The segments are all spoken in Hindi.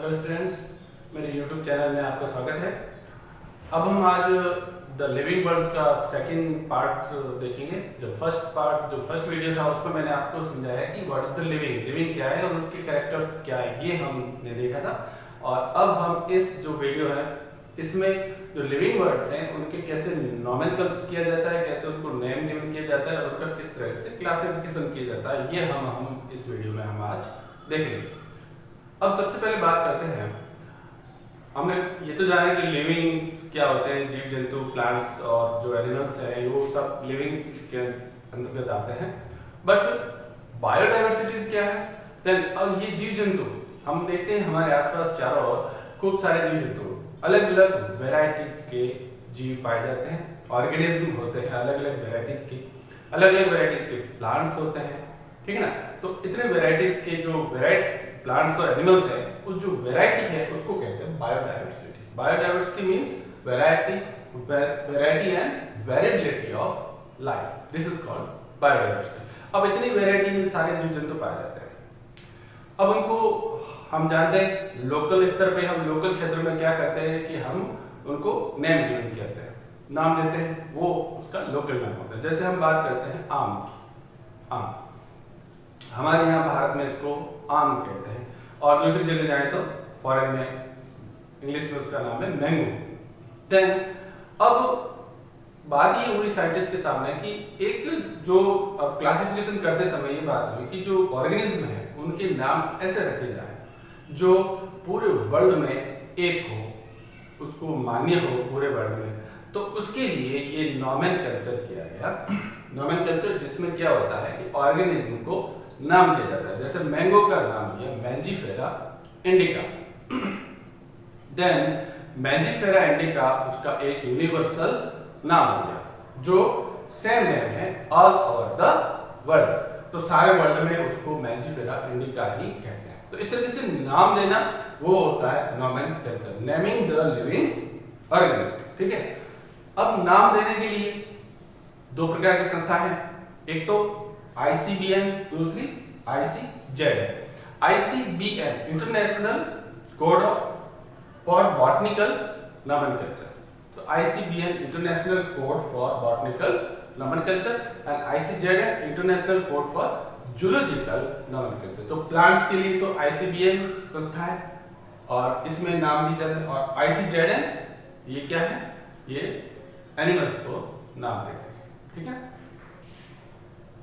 हेलो स्टूडेंट्स, मेरे यूट्यूब चैनल में आपका स्वागत है। अब हम आज द लिविंग वर्ड्स का सेकंड पार्ट देखेंगे। जो फर्स्ट वीडियो था उसमें मैंने आपको समझाया कि व्हाट इज द लिविंग क्या है और उसके कैरेक्टर्स क्या है, ये हमने देखा था। और अब हम इस जो वीडियो है इसमें जो लिविंग वर्ड्स हैं उनके कैसे नॉमेनक्लेचर किया जाता है, कैसे उनको नेम गिवन किया जाता है और उनका किस तरह से क्लासिफिकेशन किया जाता है, ये हम इस वीडियो में हम आज देखेंगे। अब सबसे पहले बात करते हैं, हमने ये तो जाना कि लिविंग क्या होते हैं, जीव जंतु, प्लांट्स और जो एनिमल्स हैं वो सब लिविंग के अंतर्गत आते हैं। बट बायोडाइवर्सिटीज क्या है? देन अब ये जीव जंतु हम देखते हैं हमारे आसपास चारों ओर खूब सारे जीव जंतु, अलग अलग वेराइटीज के जीव पाए जाते हैं, ऑर्गेनिज्म होते हैं अलग अलग वेराइटीज के प्लांट्स होते हैं, ठीक है ना। तो इतने वेराइटीज के जो प्लांट्स और एनिमल्स है, उस जो वैरायटी है उसको कहते हैं biodiversity. Biodiversity means variety and variability of life, this is called biodiversity. अब इतनी वैरायटी में सारे जीव जंतु पाए जाते हैं। अब उनको हम जानते हैं लोकल स्तर पे, हम लोकल क्षेत्र में क्या करते हैं कि हम उनको नेम गिवन करते हैं, नाम देते हैं, वो उसका लोकल नाम होता है। जैसे हम बात करते हैं आम की, आम हमारे यहाँ भारत में इसको आम कहते हैं और दूसरी जगह जाए तो फॉरेन में इंग्लिश में उसका नाम है मैंगो। देन अब बात ये हुई साइंटिस्ट के सामने कि एक जो क्लासिफिकेशन करते समय ये बात हुई कि जो ऑर्गेनिज्म है उनके नाम ऐसे रखे जाए जो पूरे वर्ल्ड में एक हो, उसको मान्य हो पूरे वर्ल्ड में। तो उसके लिए ये नॉमेनक्लेचर किया गया। नॉमेनक्लेचर जिसमें क्या होता है कि ऑर्गेनिज्म को नाम दिया जाता है। जैसे मैंगो का नाम दिया mangifera indica. Then mangifera indica उसका एक यूनिवर्सल नाम हो गया जो सेम नेम है ऑल ओवर द वर्ल्ड। तो सारे वर्ल्ड में उसको मैंजीफेरा इंडिका ही कहते हैं। तो इस तरीके से नाम देना वो होता है nomenclature, naming the living organism, ठीक है। अब नाम देने के लिए दो प्रकार की संस्था है, एक तो ICBN, दूसरी ICZN। ICBN international code for botanical nomenclature, तो ICBN international code for botanical nomenclature and ICZN international code for zoological nomenclature. तो प्लांट्स के लिए तो ICBN संस्था है और इसमें नाम दी जाते हैं, और ICZN ये क्या है, ये एनिमल्स को नाम देते हैं, ठीक है।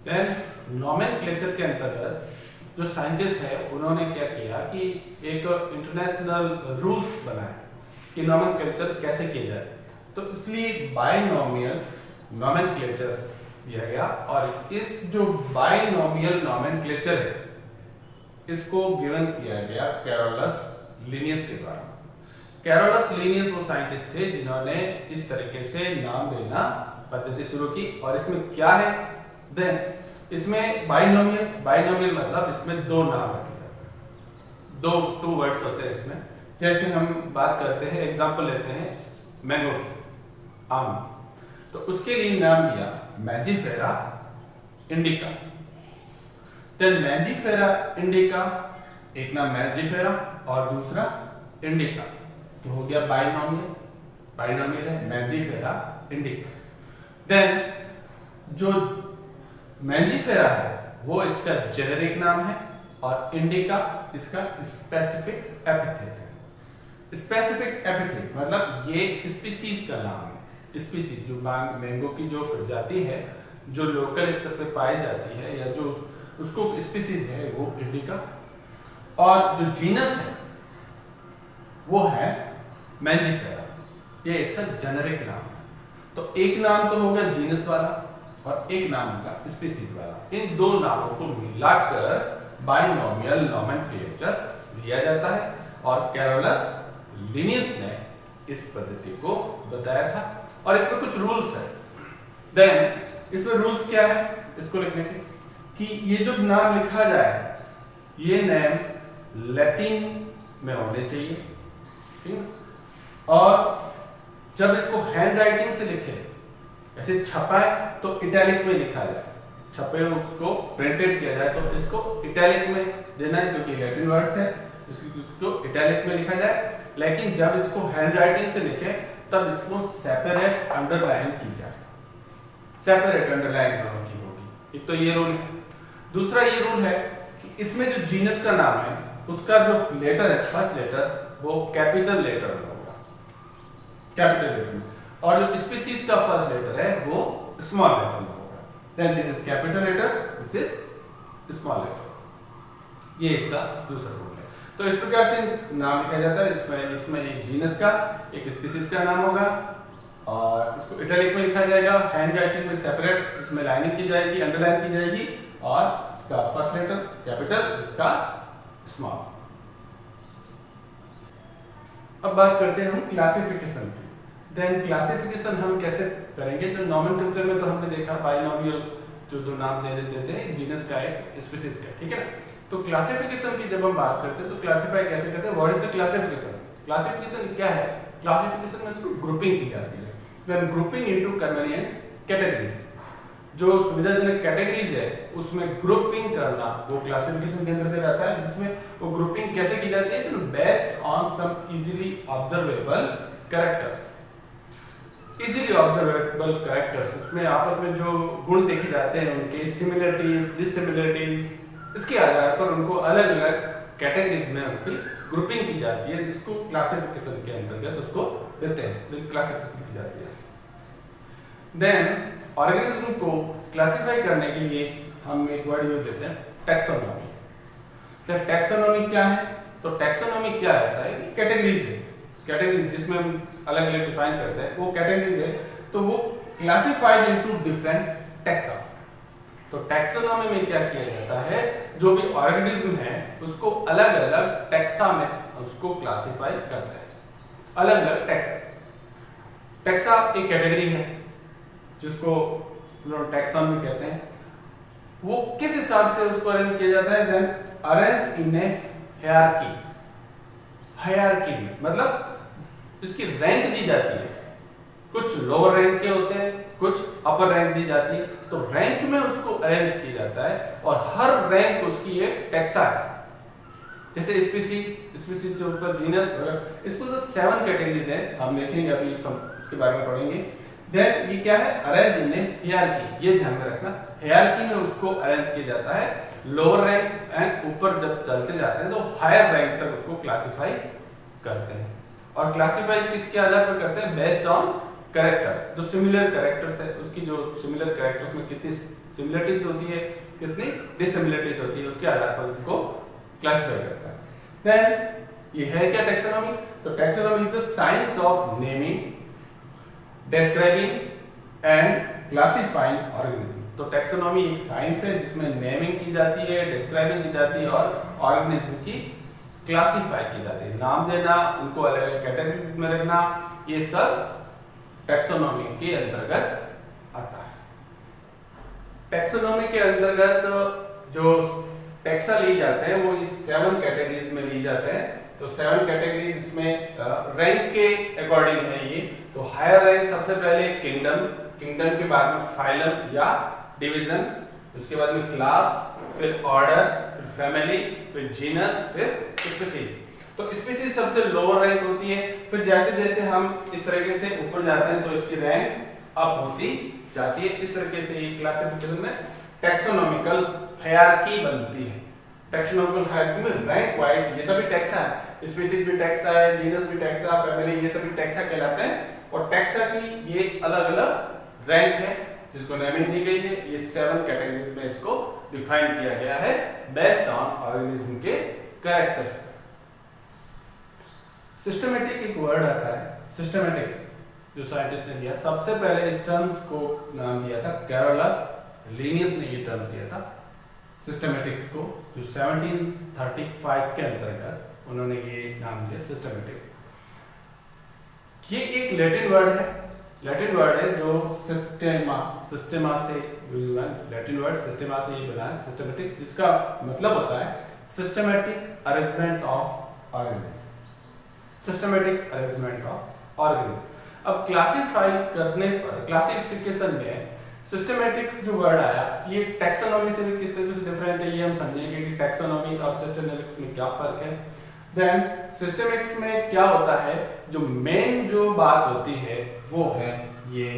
देन नॉमेनक्लेचर के अंतर्गत जो साइंटिस्ट है उन्होंने क्या किया कि एक इंटरनेशनल रूल्स बनाए कि नॉमेनक्लेचर कैसे किया जाए। तो इसलिए बायनोमियल नॉमेनक्लेचर दिया गया और इस जो बायनोमियल नॉमेनक्लेचर है इसको गिवन किया गया कैरोलस लिनियस के द्वारा। कैरोलस लिनियस वो साइंटिस्ट थे जिन्होंने इस तरीके से नाम देना पद्धति शुरू की। और इसमें क्या है, देन इसमें बाइनोमियल मतलब इसमें दो नाम रखे जाते हैं, टू वर्ड्स होते हैं इसमें। जैसे हम बात करते हैं, एग्जांपल लेते हैं मैंगो की, आम, तो उसके लिए नाम दिया mangifera indica. Then mangifera indica, एक नाम मैंजीफेरा और दूसरा इंडिका, तो हो गया बाइनोमियल है मैंजीफेरा इंडिका। देन जो मैंजीफेरा है वो इसका जेनेरिक नाम है और इंडिका इसका स्पेसिफिक एपिथेट है। स्पेसिफिक एपिथेट मतलब ये स्पीसीज का नाम है। स्पीसीज जो मैंगो की जो प्रजाति है जो लोकल स्तर पे पाई जाती है या जो उसको स्पीसीज है वो इंडिका, और जो जीनस है वो है मैंजीफेरा, ये इसका जेनेरिक नाम है। तो एक नाम तो होगा जीनस वाला और एक नाम होगा स्पीसीज वाला। इन दो नामों को मिलाकर बाइनोमियल नॉमेनक्लेचर दिया जाता है और कैरोलस लिनियस ने इस पद्धति को बताया था। और इसमें कुछ रूल्स है। देन इसमें रूल्स क्या है इसको लिखने के, कि ये जो नाम लिखा जाए ये नेम लैटिन में होने चाहिए, ठीक है। और जब इसको हैंड राइटिंग से लिखे, ऐसे छपाए तो इटैलिक में लिखा जाए, छपे उसको प्रिंटेड किया जाए तो इसको इटैलिक में देना है क्योंकि लैटिन वर्ड्स है। इसको इटैलिक में लिखा जाए, लेकिन जब इसको हैंड राइटिंग से लिखे तब इसको सेपरेट अंडरलाइन की जाए, सेपरेट अंडरलाइन दोनों की होगी। एक तो ये रूल है। दूसरा ये रूल है कि इसमें जो जीनस का नाम है उसका जो लेटर है, फर्स्ट लेटर, वो कैपिटल लेटर होगा, कैपिटल लेटर, और जो स्पीसीज का फर्स्ट लेटर है वो स्मॉल लेटर में होगा। Then this is capital letter, this is small letter. ये इसका दूसरा रूल है। तो इस प्रकार से नाम लिखा जाता है। इसमें एक जीनस का, एक स्पीसीज का नाम होगा और इसको इटैलिक में लिखा जाएगा, हैंड राइटिंग में सेपरेट, इसमें लाइनिंग की जाएगी, अंडरलाइन की जाएगी, और इसका फर्स्ट लेटर कैपिटल, इसका स्मॉल। अब बात करते हैं हम क्लासिफिकेशन की। देन क्लासिफिकेशन हम कैसे करेंगे? तो नॉमेनक्लेचर में तो हमने देखा बाइनोमियल जो दो नाम दे देते हैं, जीनस का एक, स्पीसीज का, ठीक है ना। तो क्लासिफिकेशन की जब हम बात करते हैं तो क्लासिफाई कैसे करते हैं? What is the classification? Classification क्या है? क्लासिफिकेशन में इसको ग्रुपिंग की जाती है। When grouping into convenient categories, जो सुविधाजनक कैटेगरीज है उसमें ग्रुपिंग करना वो क्लासिफिकेशन के अंदर आता है, जिसमें वो ग्रुपिंग कैसे की जाती है? तो based on some easily observable characters, easily observable characters, उसमें आपस में जो गुण देखे जाते हैं उनके सिमिलरिटीज, डिससिमिलरिटीज, इसके आधार पर उनको अलग अलग कैटेगरीज में उनकी ग्रुपिंग की जाती है, जिसको क्लासिफिकेशन के अंतर्गत उसको देते हैं, क्लासिफिकेशन की जाती है। देन ऑर्गेनिज्म को क्लासिफाई करने के लिए हम एक वर्ड यूज देते हैं, टैक्सोनॉमी। तो टैक्सोनॉमी क्या है? तो टैक्सोनॉमी क्या होता है? कैटेगरीज है, कैटेगरीज जिसमें हम अलग अलग डिफाइन करते हैं, वो कैटेगरीज है, तो वो क्लासिफाइड इनटू डिफरेंट टैक्सा। तो टैक्सोनॉमी में क्या किया जाता है? जो भी ऑर्गेनिज्म है उसको अलग अलग टैक्सा में उसको क्लासिफाई करते हैं, अलग अलग टैक्सा। टैक्सा एक कैटेगरी है जिसको टैक्सोनॉमी कहते हैं। वो किस हिसाब से उसको अरेंज किया जाता है? Then arrange in a hierarchy, hierarchy मतलब इसकी रैंक दी जाती है, कुछ लोअर रैंक के होते हैं, कुछ अपर रैंक दी जाती है, तो रैंक में उसको अरेंज किया जाता है और हर रैंक उसकी एक टैक्सा है। जैसे स्पीसीज, स्पीसीज से ऊपर जीनस, इसको तो 7 कैटेगरीज हैं, हम देखेंगे अभी इसके बारे में पढ़ेंगे। देन ये क्या है? अरेंज इन ए हायरार्की, ये ध्यान में रखना, हायरार्की में उसको अरेंज किया जाता है। लोअर रैंक एंड ऊपर जब चलते जाते हैं तो हायर रैंक तक उसको क्लासिफाई करते हैं। और क्लासिफाई किसके आधार पर करते हैं? बेस्ड ऑन कैरेक्टर्स, जो सिमिलर कैरेक्टर्स है उसकी, जो सिमिलर कैरेक्टर्स में कितनी सिमिलरिटीज होती है, कितनी डिससिमिलरिटीज होती है, उसके आधार पर उनको क्लासिफाई करता है। देन ये है क्या टैक्सोनॉमी? तो taxonomy is the science of naming, describing and classifying organism. तो टैक्सोनॉमी एक साइंस है जिसमें नेमिंग की जाती है, डिस्क्राइबिंग की जाती है और ऑर्गेनिज्म की क्लासिफाई की जाती है, नाम देना, उनको अलग अलग कैटेगरीज में रखना, ये सब टैक्सोनॉमी के अंतर्गत आता है। टैक्सोनॉमी के अंतर्गत जो टैक्सा ली जाते हैं वो इस 7 कैटेगरीज में ली जाते हैं। तो 7 कैटेगरीज इसमें रैंक के अकॉर्डिंग है ये। तो हायर रैंक सबसे पहले किंगडम, किंगडम के बाद में फाइलम या डिवीजन, उसके बाद में क्लास, फिर ऑर्डर, फिर फैमिली, फिर जीनस, फिर स्पीसीज। तो स्पीसीज सबसे लोअर रैंक होती है। फिर जैसे जैसे हम इस तरीके से ऊपर जाते हैं तो इसकी रैंक अप होती जाती है। इस तरीके से ये क्लासिफिकेशन में टैक्सोनॉमिकल हायरार्की बनती है। टैक्सोनॉमिकल हायरार्की में रैंक वाइज ये सभी टैक्सा है, स्पीसीज भी टैक्सा है, जीनस भी टैक्सा, फैमिली, ये सभी टैक्सा कहलाते हैं। और टैक्सा की ये अलग अलग रैंक है जिसको नेमिंग दी गई है। ये 7 कैटेगरीज में इसको डिफाइन किया गया है बेस्ड ऑन ऑर्गेनिज्म के कैरेक्टर्स। सिस्टमैटिक एक वर्ड आता है, सिस्टमैटिक, जो साइंटिस्ट ने दिया। सबसे पहले इस टर्म्स को नाम दिया था कैरोलस लिनियस ने ये टर्म दिया था सिस्टमैटिक्स को, जो 1735 के अंतर्गत उन्होंने ये नाम दिया सिस्टमैटिक्स। ये एक लैटिन वर्ड है, लैटिन वर्ड है जो सिस्टेमा, सिस्टेमा से लैटिन वर्ड सिस्टेमा से ये बना है सिस्टमैटिक्स, जिसका मतलब होता है systematic arrangement of organism, systematic arrangement of organism. अब क्लासिफाई करने पर, क्लासिफिकेशन में सिस्टमैटिक्स जो वर्ड आया, ये टैक्सोनॉमी से भी किस तरीके से डिफरेंट है ये हम समझेंगे कि टैक्सोनॉमी और सिस्टमैटिक्स में क्या फर्क है। देन सिस्टमैटिक्स में क्या होता है, जो मेन जो बात होती है वो है ये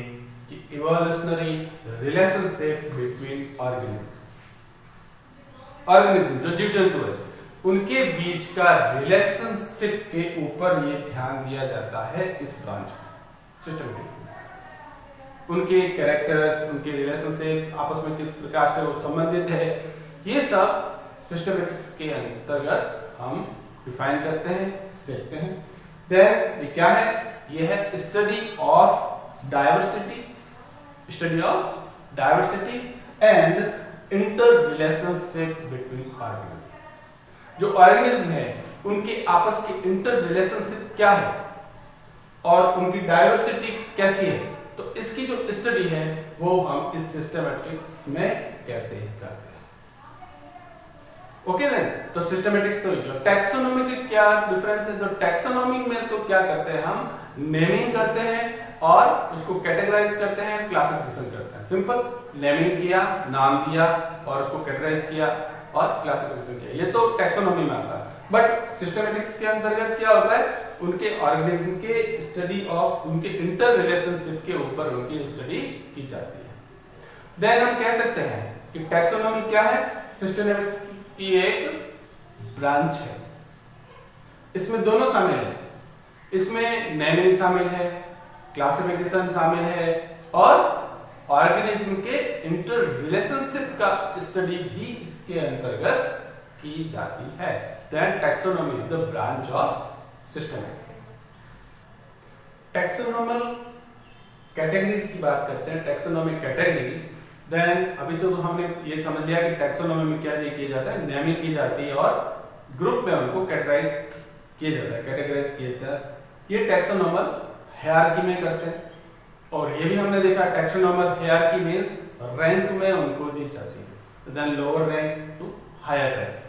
कि इवोल्यूशनरी रिलेशनशिप बिटवीन ऑर्गेनिज्म जो जीव जंतु है उनके बीच का रिलेशनशिप के ऊपर ये ध्यान दिया जाता है इस ब्रांच में सिस्टमैटिक्स में। उनके कैरेक्टर्स, उनके रिलेशनशिप, आपस में किस प्रकार से वो संबंधित है, ये सब सिस्टमैटिक्स के अंतर्गत हम डिफाइन करते हैं, देखते हैं। देन ये क्या है, ये है study of diversity and inter relationship between organism. जो ऑर्गेनिज्म है उनके आपस के इंटर रिलेशनशिप क्या है और उनकी डाइवर्सिटी कैसी है, तो इसकी जो स्टडी है वो हम इस सिस्टमैटिक्स में करते हैं। ओके देन, तो सिस्टमैटिक्स तो ये। टैक्सोनॉमी से क्या डिफरेंस है, तो टैक्सोनॉमी में तो क्या करते हैं, हम नेमिंग करते हैं और उसको कैटेगराइज करते हैं, क्लासिफिकेशन करते हैं। सिंपल, नेमिंग किया, नाम दिया और उसको कैटेगराइज किया और क्लासिफिकेशन किया, ये तो टैक्सोनॉमी में आता है। बट सिस्टमैटिक्स के अंतर्गत क्या होता है, उनके ऑर्गेनिज्म के स्टडी ऑफ उनके इंटर रिलेशनशिप के ऊपर उनकी स्टडी की जाती है। देन हम कह सकते हैं कि टैक्सोनॉमी क्या है, सिस्टमैटिक्स की एक ब्रांच है। इसमें दोनों शामिल है, इसमें नेमिंग शामिल है, क्लासिफिकेशन शामिल है और ऑर्गेनिज्म के इंटर रिलेशनशिप का स्टडी भी इसके अंतर्गत की जाती है। Then taxonomy is the branch of systematics. Taxonomical categories की बात करते हैं, टैक्सोनॉमिक कैटेगरीज। देन अभी तो हमने ये समझ लिया कि टैक्सोनॉमी में क्या किया जाता है, नेमिंग की जाती है और ग्रुप में उनको कैटेगराइज किया जाता है, कैटेगराइज किया जाता है। ये टैक्सोनॉमल हायरार्की में करते हैं और ये भी हमने देखा टैक्सोनॉमल हायरार्की मींस रैंक में उनको दी जाती है, then lower rank to higher rank.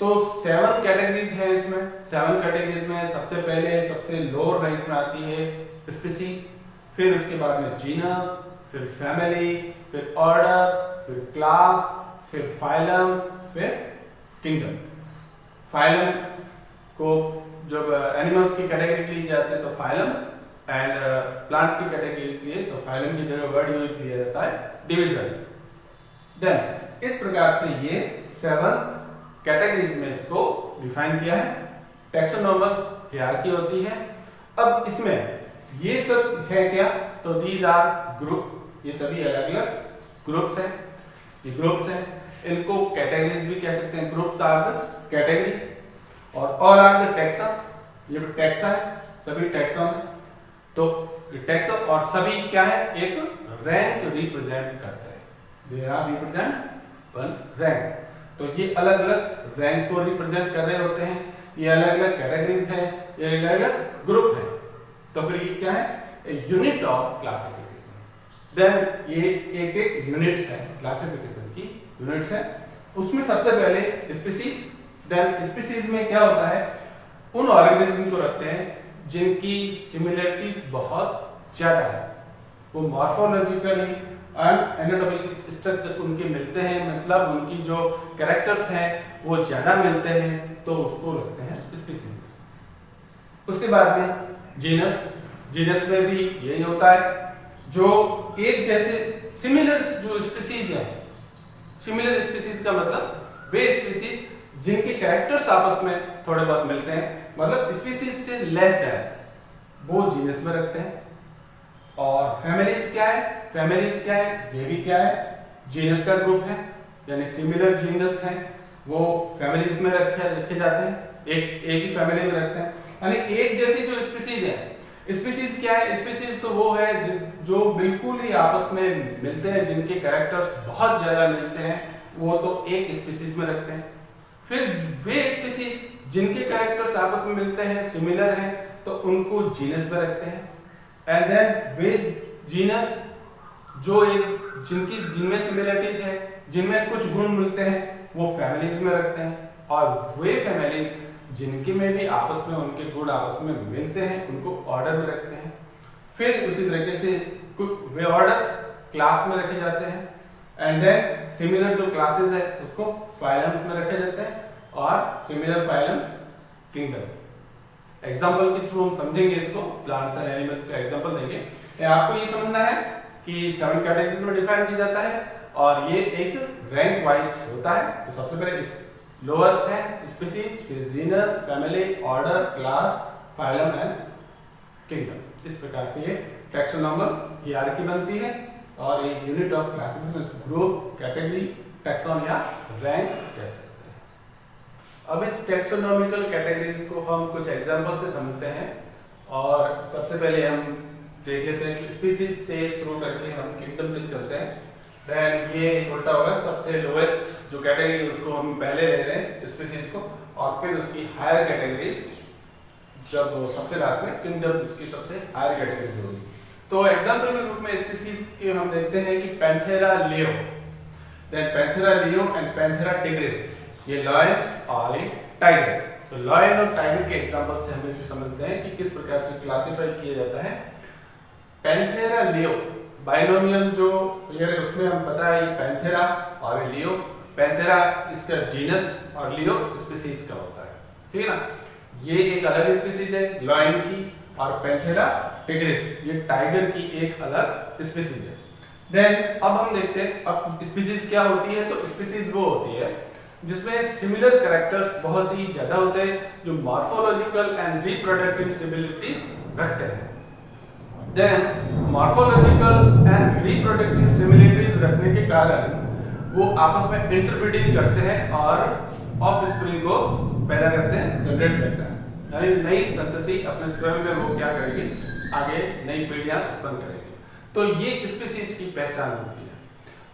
तो 7 कैटेगरीज है इसमें। 7 कैटेगरीज में सबसे पहले सबसे लोअर रैंक में आती है स्पीसीज, फिर उसके बाद में जीनस, फिर फैमिली, फिर ऑर्डर, फिर क्लास, फिर फाइलम, फिर किंगडम। फाइलम को जब एनिमल्स की कैटेगरी ली जाती है तो फाइलम, एंड प्लांट्स की कैटेगरी के लिए तो फाइलम की जगह वर्ड यूज किया जाता है डिवीजन। देन इस प्रकार से ये 7 कैटेगरीज में इसको डिफाइन किया है। टैक्सोनॉमल हायरार्की होती है। अब इसमें ये सब है क्या, तो दीज आर ग्रुप, ये सभी अलग अलग ग्रुप्स हैं, ये ग्रुप्स हैं। इनको कैटेगरीज भी कह सकते हैं, ग्रुप्स आर द कैटेगरी और आर द टैक्सा। ये टैक्सा है, सभी टैक्सा में। तो टैक्सा और सभी क्या है, एक रैंक रिप्रेजेंट करते हैं, they are represent one rank. तो ये अलग अलग रैंक को रिप्रेजेंट कर रहे होते हैं, ये अलग अलग कैटेगरीज हैं, ये अलग अलग ग्रुप है। तो फिर ये क्या है, यूनिट ऑफ क्लासिफिकेशन। देन ये एक एक यूनिट्स है, क्लासिफिकेशन की यूनिट्स है। उसमें सबसे पहले स्पीसीज। देन स्पीसीज में क्या होता है, उन ऑर्गेनिज्म को रखते हैं जिनकी सिमिलरिटीज बहुत ज्यादा है, वो मॉर्फोलॉजिकली एंड एनाटॉमिकल स्ट्रक्चर्स उनके मिलते हैं, मतलब उनकी जो कैरेक्टर्स हैं वो ज्यादा मिलते हैं, तो उसको रखते हैं स्पीसीज। उसके बाद में जीनस। जीनस में भी यही होता है, जो एक जैसे सिमिलर जो स्पीसीज है, सिमिलर स्पीसीज का मतलब वे स्पीसीज जिनके कैरेक्टर्स आपस में थोड़े बहुत मिलते हैं, मतलब स्पीसीज से लेस देन, वो जीनस में रखते हैं। और फैमिलीज क्या है, फैमिलीज क्या है, ये भी क्या है, जीनस का ग्रुप है, यानी सिमिलर जीनस है वो फैमिलीज में रखे जाते हैं, एक ही फैमिली में रखते हैं। यानी एक जैसी जो स्पीसीज है, स्पीसीज क्या है, स्पीसीज तो वो है जो बिल्कुल ही आपस में मिलते हैं, जिनके कैरेक्टर्स बहुत ज्यादा मिलते हैं, वो तो एक स्पीसीज में रखते हैं। फिर वे स्पीसीज जिनके कैरेक्टर्स आपस में मिलते हैं, सिमिलर हैं, तो उनको जीनस में रखते हैं। एंड देन वे जीनस जो एक जिनमें सिमिलरिटीज है, जिनमें कुछ गुण मिलते हैं, वो फैमिलीज में रखते हैं। और वे फैमिलीज जिनके में भी आपस में उनके गुण आपस में मिलते हैं, उनको ऑर्डर में रखते हैं। फिर उसी तरीके से वे ऑर्डर क्लास में रखे जाते हैं। एंड देन सिमिलर जो क्लासेस है उसको फाइलम्स में रखे जाते हैं और सिमिलर फाइलम किंगडम। एग्जाम्पल के थ्रू हम समझेंगे इसको, प्लांट्स एंड एनिमल्स का एग्जाम्पल देंगे। आपको ये समझना है कि 7 कैटेगरीज में डिफाइन किया जाता है और ये एक रैंक वाइज होता है। तो सबसे पहले लोएस्ट है स्पीसीज, फिर genus, family, order, class, phylum and kingdom. इस प्रकार से ये टैक्सोनॉमल हियरार्की बनती है और ये unit of classification, group, category, taxon या रैंक कह सकते हैं। अब इस टैक्सोनॉमिकल कैटेगरीज को हम कुछ एग्जांपल से समझते हैं और सबसे पहले हम देख लेते हैं कि स्पीसीज से शुरू करके हम किंगडम तक चलते हैं। देन ये उल्टा होगा, सबसे लोएस्ट जो कैटेगरी उसको हम पहले ले रहे हैं स्पीसीज को और फिर उसकी हायर कैटेगरीज जब सबसे लास्ट में किंगडम उसकी सबसे हायर कैटेगरी होगी। तो एग्जांपल के रूप में स्पीसीज के हम देखते हैं कि Panthera leo, then Panthera leo and Panthera tigris, ये लायन और ये टाइगर। तो लायन और टाइगर के एग्जांपल से हम इसे समझते हैं कि किस प्रकार से क्लासिफाई किया जाता है। पैंथेरा लियो बाइनोमियल जो पेयर है उसमें हम पता है ये पैंथेरा और ये लियो। पैंथेरा इसका जीनस और लियो स्पीसीज का होता है, ठीक है ना। ये एक अलग स्पीसीज है लायन की और पैंथेरा टिग्रिस ये टाइगर की एक अलग स्पीसीज है। देन अब हम देखते हैं अब स्पीसीज क्या होती है। तो स्पीसीज वो होती है जिसमें सिमिलर कैरेक्टर्स बहुत ही ज्यादा होते हैं, जो मॉर्फोलॉजिकल एंड रिप्रोडक्टिव सिमिलरिटीज रखते हैं। Then morphological and reproductive similarities रखने के कारण वो आपस में इंटरब्रीडिंग करते हैं और ऑफस्प्रिंग को पैदा करते हैं, जनरेट करते हैं, यानी नई संतति अपने स्वयं में वो क्या करेगी, आगे नई पीढ़ियां उत्पन्न करेगी। तो ये स्पीसीज की पहचान होती है।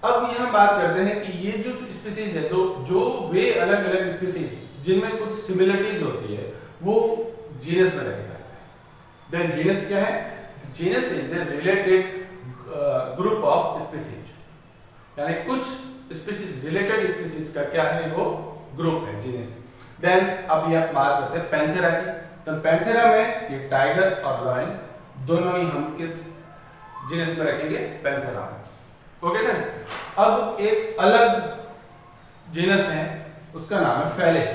अब ये हम बात करते हैं कि ये जो स्पीसीज है, तो जो वे अलग अलग स्पीसीज जिनमें कुछ सिमिलरिटीज होती है वो जीनस में रखे जाते हैं। देन जीनस क्या है? Genus is the related group of species, यानी कुछ स्पीसीज रिलेटेड स्पीसीज का क्या है, वो ग्रुप है जीनस। देन अब ये बात करते हैं पैंथेरा की। तो पैंथेरा में ये टाइगर और लायन दोनों ही हम किस जीनस में रखेंगे? पैंथेरा में। ओके ना। अब एक अलग जीनस है उसका नाम है फेलिस,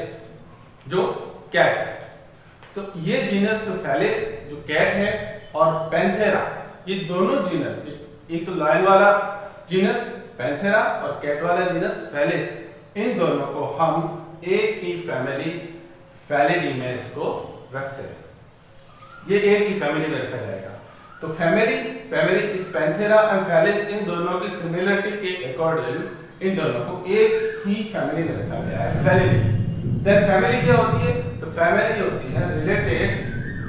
जो कैट है। तो ये जीनस जो फेलिस जो कैट है और पैंथेरा ये दोनों जीनस, एक तो लायन वाला जीनस पैंथेरा और कैट वाला जीनस फेलिस, इन दोनों को हम एक ही फैमिली फैलिडी में इसको रखते हैं। ये एक ही फैमिली में रखा जाएगा। तो फैमिली इस पैंथेरा एंड फेलिस इन दोनों की सिमिलरिटी के अकॉर्डिंग इन दोनों को एक ही फैमिली में रखा गया है, फैलिडी। देन फैमिली क्या होती है? तो फैमिली होती है रिलेटेड,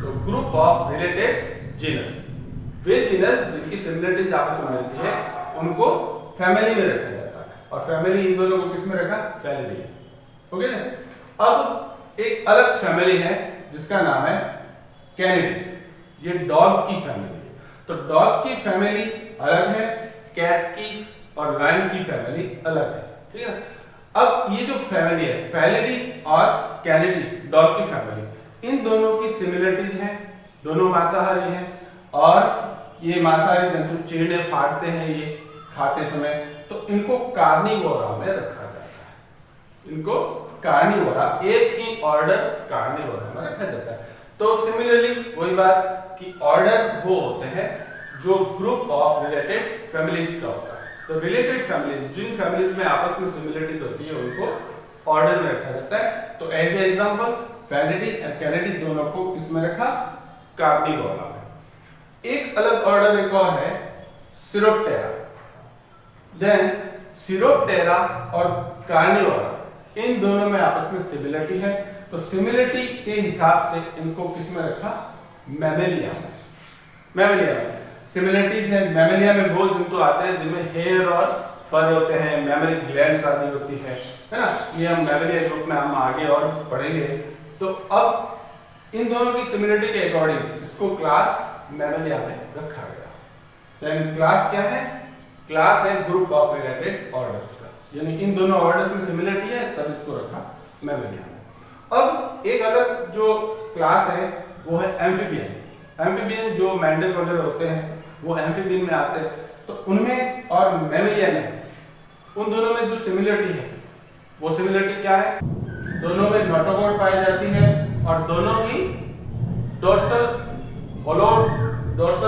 तो group of related genus. Way genus जिनकी सिमिलरिटीज आपस में मिलती है उनको फैमिली में रखा जाता है और फैमिली इन दोनों को किस में रखा? फैलिडी। ओके। अब एक अलग फैमिली है जिसका नाम है कैनिडी। ये डॉग की फैमिली है। तो डॉग की फैमिली अलग है, कैट की और लायन की फैमिली अलग है, ठीक है। अब ये जो फैमिली है फैलिडी और कैनिडी, डॉग की फैमिली, इन दोनों की सिमिलरिटीज हैं, दोनों मांसाहारी हैं और ये मांसाहारी जंतु चीड़े फाड़ते हैं ये खाते समय, तो इनको कार्निवोरा में रखा जाता है। इनको कार्निवोरा, एक ही ऑर्डर कार्निवोरा में रखा जाता है। तो सिमिलरली वही बात कि ऑर्डर वो होते हैं जो ग्रुप ऑफ रिलेटेड फैमिलीज का होता है। तो रिलेटेड फैमिलीज, जिन फैमिलीज में आपस में सिमिलरिटीज होती है उनको ऑर्डर में रखा जाता है। तो एज ए एग्जांपल फैलिडी और कैनिडी दोनों को किसमें रखा? कार्निवोरा में। एक अलग ऑर्डर एक और है सिरोप्टेरा। देन सिरोप्टेरा और कार्निवोरा इन दोनों में आपस में सिमिलरिटी है, तो सिमिलरिटी के हिसाब से इनको किस में रखा? मैमेलिया में। मैमेलिया में सिमिलरिटीज है। मैमेलिया में वो जंतु आते हैं जिनमें हेयर और फर होते हैं, मैमरी ग्लैंड्स आदि होती है ना। ये हम मैमेलिया ग्रुप में हम आगे और पढ़ेंगे। तो अब इन दोनों की सिमिलरिटी के अकॉर्डिंग इसको क्लास मैमेलिया में रखा गया। देन क्लास क्या है? क्लास है ग्रुप ऑफ रिलेटेड ऑर्डर्स का, यानी इन दोनों ऑर्डर्स में सिमिलरिटी है तब इसको रखा मैमेलिया में। अब एक अलग जो क्लास है वो है एम्फीबियन। एम्फीबियन जो मैंडल वगैरह होते हैं वो एम्फीबियन में आते हैं। तो उनमें और मैमेलिया में उन दोनों में जो सिमिलरिटी है वो सिमिलरिटी क्या है? दोनों में नोटोकॉर्ड पाई जाती है और दोनों ही डोर्सल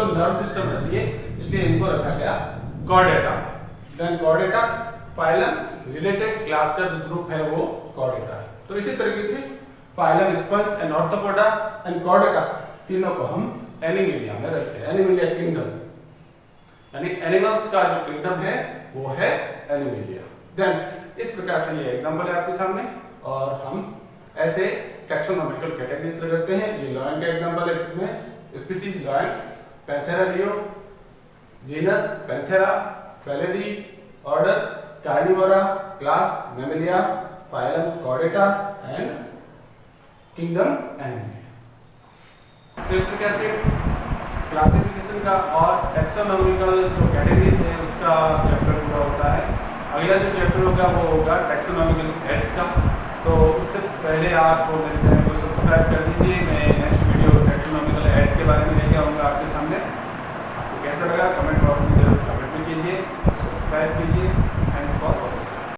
नर्व सिस्टम रहती है, इसलिए इनको रखा गया Chordata. Then Chordata phylum related class का जो ग्रुप है वो कॉर्डेटा है। तो इसी तरीके से phylum, sponge and arthropoda and Chordata तीनों को हम एनिमेलिया में रखते हैं। एनिमेलिया किंगडम, यानी एनिमल्स का जो किंगडम है वो है एनिमेलिया। देन इस प्रकार से ये एग्जांपल है आपके सामने, और हम ऐसे टैक्सोनॉमिकल कैटेगरीज रखते हैं। ये लॉयन का एग्जांपल है, जिसमें species lion, Panthera leo, genus Panthera, Felidae, order Carnivora, class Mammalia, phylum Chordata and kingdom Animalia. तो इस प्रकार से क्लासिफिकेशन का और टैक्सोनॉमिकल जो कैटेगरीज है उसका चैप्टर पूरा होता है। अगला जो चैप्टर होगा वो होगा टैक्सोनॉमिकल हेड्स का। तो उससे पहले आप मेरे चैनल को सब्सक्राइब कर दीजिए। मैं नेक्स्ट वीडियो टैक्सोनॉमिकल हेड के बारे में लेके आऊँगा आपके सामने। आपको कैसा लगा कमेंट बॉक्स में जरूर कमेंट भी कीजिए, सब्सक्राइब कीजिए।